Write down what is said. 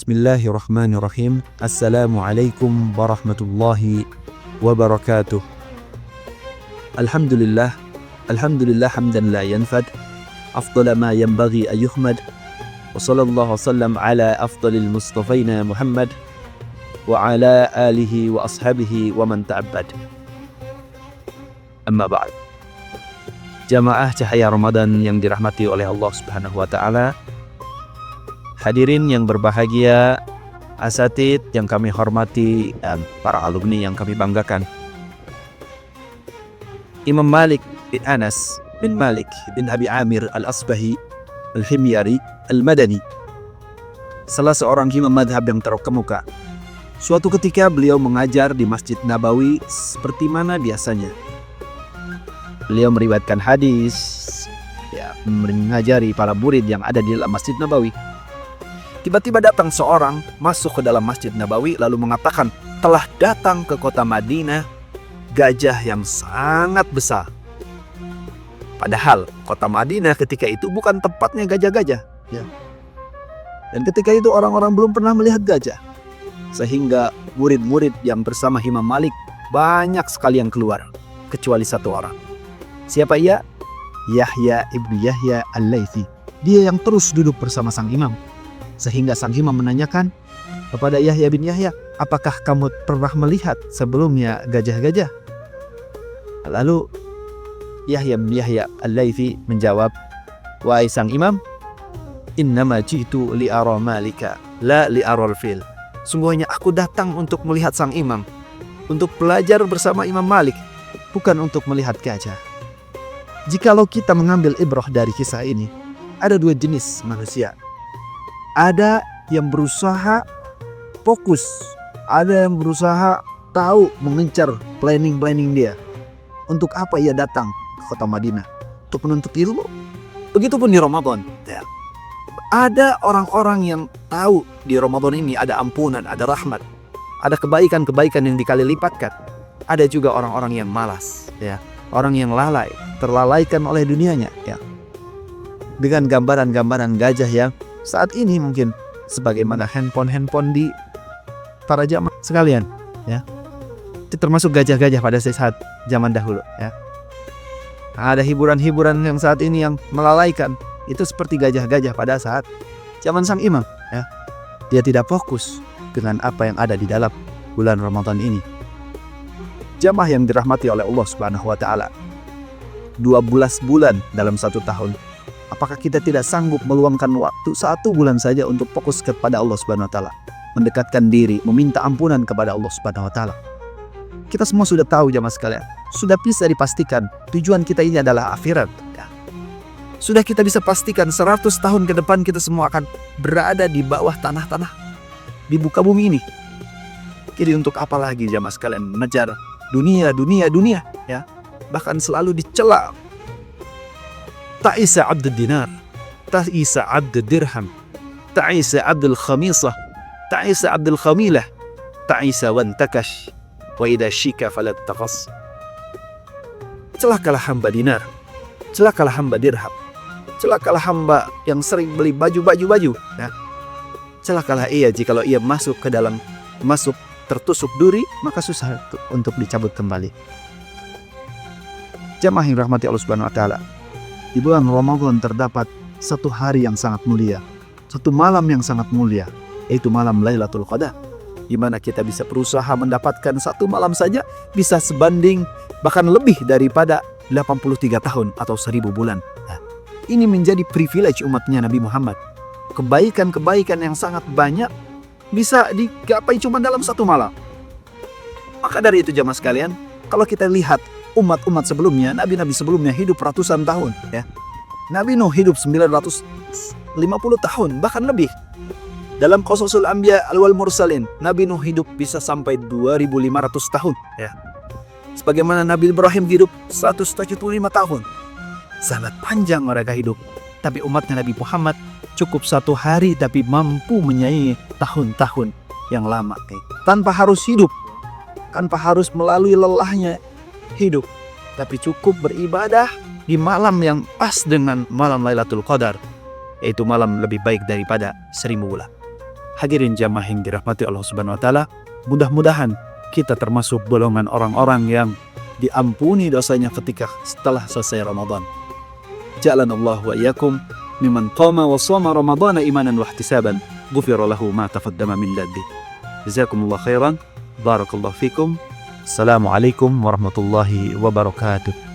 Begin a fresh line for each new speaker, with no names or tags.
Bismillahirrahmanirrahim. Assalamualaikum warahmatullahi wabarakatuh. Alhamdulillah hamdan la yanfad, afdala ma yanbaghi an yuhmad, wa sallallahu wasallam ala afdalil mustafaina Muhammad wa ala alihi wa ashabihi wa man ta'abbad. Amma ba'd. Jamaah cahaya Ramadan yang dirahmati oleh Allah Subhanahu wa taala, hadirin yang berbahagia, asatid yang kami hormati, dan para alumni yang kami banggakan. Imam Malik bin Anas bin Malik bin Abi Amir al-Asbahi al-Himyari al-Madani, salah seorang imam madhab yang terkemuka. Suatu ketika beliau mengajar di Masjid Nabawi seperti mana biasanya. Beliau meriwayatkan hadis, mengajari para murid yang ada di dalam Masjid Nabawi. Tiba-tiba datang seorang masuk ke dalam Masjid Nabawi lalu mengatakan, telah datang ke kota Madinah gajah yang sangat besar. Padahal kota Madinah ketika itu bukan tempatnya gajah-gajah. Dan ketika itu orang-orang belum pernah melihat gajah. Sehingga murid-murid yang bersama Imam Malik banyak sekali yang keluar. Kecuali satu orang. Siapa ia? Yahya ibnu Yahya al-Laythi. Dia yang terus duduk bersama sang imam. Sehingga sang imam menanyakan kepada Yahya bin Yahya, apakah kamu pernah melihat sebelumnya gajah-gajah? Lalu Yahya bin Yahya al-Laythi menjawab, wahai sang imam, innama ji'tu li'ara malika la li'aral fil. Sungguhnya aku datang untuk melihat sang imam, untuk belajar bersama Imam Malik, bukan untuk melihat gajah. Jikalau kita mengambil ibrah dari kisah ini, ada dua jenis manusia. Ada yang berusaha fokus, ada yang berusaha tahu mengincar planning dia. Untuk apa ia datang ke kota Madinah? Untuk menuntut ilmu. Begitupun di Ramadan. Ada orang-orang yang tahu di Ramadan ini ada ampunan, ada rahmat, ada kebaikan-kebaikan yang dikali lipatkan. Ada juga orang-orang yang malas, orang yang lalai, terlalaikan oleh dunianya, dengan gambaran-gambaran gajah yang saat ini mungkin sebagaimana handphone di para jamaah sekalian, itu termasuk gajah-gajah pada saat zaman dahulu, Ada hiburan-hiburan yang saat ini yang melalaikan, itu seperti gajah-gajah pada saat zaman sang imam, Dia tidak fokus dengan apa yang ada di dalam bulan Ramadan ini. Jamaah yang dirahmati oleh Allah Subhanahu wa taala, 12 bulan dalam 1 tahun. Apakah kita tidak sanggup meluangkan waktu 1 bulan saja untuk fokus kepada Allah Subhanahu wa taala, mendekatkan diri, meminta ampunan kepada Allah Subhanahu wa taala? Kita semua sudah tahu jamaah sekalian, sudah bisa dipastikan tujuan kita ini adalah akhirat. Sudah kita bisa pastikan 100 tahun ke depan kita semua akan berada di bawah tanah-tanah di muka bumi ini. Jadi untuk apa lagi jamaah sekalian mengejar dunia, bahkan selalu dicela. Ta'isa abdul dinar, ta'isa abdul dirham, ta'isa abdul khamisah, ta'isa abdul khamilah, ta'isa wantakash, wa idha shika falat taqas. Celakalah hamba dinar, celakalah hamba dirham, celakalah hamba yang sering beli baju. Celakalah ia jikalau ia masuk tertusuk duri, maka susah untuk dicabut kembali. Jamaah yang rahmati Allah Subhanahu wa taala, di bulan Ramadan terdapat satu hari yang sangat mulia, satu malam yang sangat mulia, yaitu malam Lailatul Qadar, di mana kita bisa berusaha mendapatkan 1 malam saja bisa sebanding bahkan lebih daripada 83 tahun atau 1000 bulan. Ini menjadi privilege umatnya Nabi Muhammad. Kebaikan-kebaikan yang sangat banyak bisa digapai cuma dalam 1 malam. Maka dari itu jamaah sekalian, kalau kita lihat umat-umat sebelumnya, nabi-nabi sebelumnya hidup ratusan tahun, Nabi Nuh hidup 950 tahun, bahkan lebih. Dalam Qasasul Anbiya wal Mursalin, Nabi Nuh hidup bisa sampai 2500 tahun, Sebagaimana Nabi Ibrahim hidup 175 tahun. Sangat panjang mereka hidup. Tapi umatnya Nabi Muhammad cukup 1 hari tapi mampu menyaingi tahun-tahun yang lama, tanpa harus hidup, tanpa harus melalui lelahnya hidup, tapi cukup beribadah di malam yang pas dengan malam Lailatul Qadar, yaitu malam lebih baik daripada 1000 bulan. Hadirin jamaah yang dirahmati Allah Subhanahu wa taala, mudah-mudahan kita termasuk golongan orang-orang yang diampuni dosanya ketika setelah selesai Ramadan. Ja'alanallahu wa iyyakum mimman qama wa shama Ramadhana imanan wa ihtisaban, ghufira lahu ma taqaddama min dhanbi. Jazakumullah khairan, barakallahu fikum. Assalamualaikum warahmatullahi wabarakatuh.